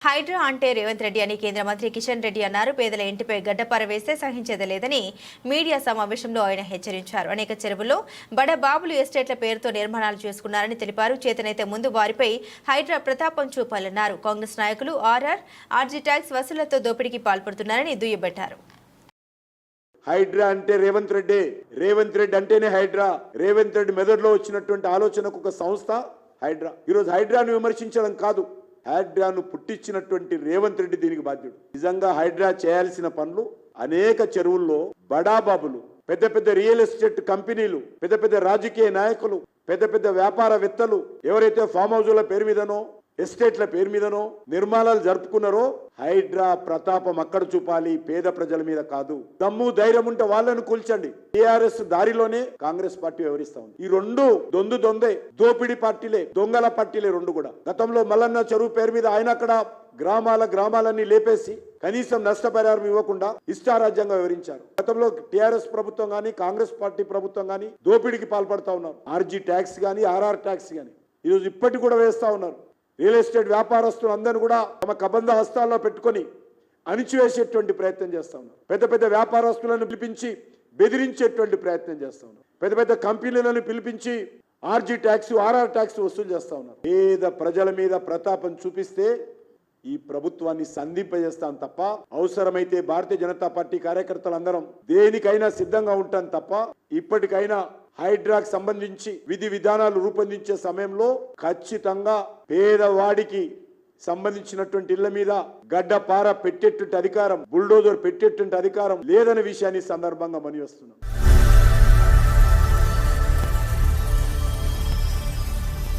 హైడ్రా అంటే రేవంత్ రెడ్డి అని కేంద్ర మంత్రి కిషన్ రెడ్డి అన్నారు. పేదల ఇంటిపై గడ్డపార వేస్తే సహించేది లేదని మీడియా సమావేశంలో ఆయన హెచ్చరించారు. అనేక చెరువుల్లో బడబాబులు ఎస్టేట్ల పేరుతో నిర్మాణాలు చేసుకున్నారని తెలిపారు. చేతనైతే ముందు వారిపై హైడ్రా ప్రతాపం చూపాలన్నారు. కాంగ్రెస్ నాయకులు ఆర్జీ ట్యాక్స్ వసూళ్లతో దోపిడీకి పాల్పడుతున్నారని దుయ్యబట్టారు. హైడ్రా అంటే రేవంత్ రెడ్డి అంటేనే హైడ్రా. రేవంత్ రెడ్డి మెదడులో వచ్చినటువంటి ఆలోచనకు ఒక సంస్థ హైడ్రా. ఈరోజు హైడ్రాను విమర్శించడం కాదు, హైడ్రాను పుట్టించినటువంటి రేవంత్ రెడ్డి దీనికి బాధ్యుడు. నిజంగా హైడ్రా చేయాల్సిన పనులు అనేక చెరువుల్లో బడాబాబులు, పెద్ద పెద్ద రియల్ ఎస్టేట్ కంపెనీలు, పెద్ద పెద్ద రాజకీయ నాయకులు, పెద్ద పెద్ద వ్యాపారవేత్తలు ఎవరైతే ఫామ్ హౌజుల పేరు మీదనో ఎస్టేట్ల పేరు మీదనో నిర్మాణాలు జరుపుకున్నారో హైడ్రా ప్రతాపం అక్కడ చూపాలి, పేద ప్రజల మీద కాదు. దమ్ము ధైర్యం ఉంటే వాళ్ళను కూల్చండి. టీఆర్ఎస్ దారిలోనే కాంగ్రెస్ పార్టీ వ్యవహరిస్తా ఉంది. ఈ రెండు దొందే దోపిడి పార్టీలే, దొంగల పార్టీలే రెండు కూడా. గతంలో మల్లన్న చెరువు పేరు మీద ఆయన అక్కడ గ్రామాలన్నీ లేపేసి కనీసం నష్టపరిహారం ఇవ్వకుండా ఇష్టారాజ్యంగా వివరించారు. గతంలో టీఆర్ఎస్ ప్రభుత్వం గానీ కాంగ్రెస్ పార్టీ ప్రభుత్వం గానీ దోపిడికి పాల్పడతా ఉన్నారు. ఆర్జీ ట్యాక్స్ గానీ ఆర్ఆర్ ట్యాక్స్ గానీ ఈరోజు ఇప్పటికి కూడా వేస్తా ఉన్నారు. రియల్ ఎస్టేట్ వ్యాపారస్తులు అందరూ కూడా తమ కబంధ హస్తాల్లో పెట్టుకొని అణిచివేసేటువంటి ప్రయత్నం చేస్తా ఉన్నారు. పెద్ద పెద్ద వ్యాపారస్తులను పిలిపించి బెదిరించేటువంటి ప్రయత్నం చేస్తా ఉన్నారు. పెద్ద పెద్ద కంపెనీలను పిలిపించి ఆర్జీ ట్యాక్స్ ఆర్ఆర్ ట్యాక్స్ వసూలు చేస్తా ఉన్నారు. పేద ప్రజల మీద ప్రతాపం చూపిస్తే ఈ ప్రభుత్వాన్ని సంధింపజేస్తాం తప్ప, అవసరమైతే భారతీయ జనతా పార్టీ కార్యకర్తలందరం దేనికైనా సిద్ధంగా ఉంటాం తప్ప, ఇప్పటికైనా హైడ్రాకు సంబంధించి విధి విధానాలు రూపొందించే సమయంలో ఖచ్చితంగా పేదవాడికి సంబంధించినటువంటి ఇళ్ల మీద గడ్డపార పెట్టేటువంటి అధికారం, బుల్డోజర్ పెట్టేటువంటి అధికారం లేదనే విషయాన్ని సందర్భంగా మనవి చేస్తున్నాం.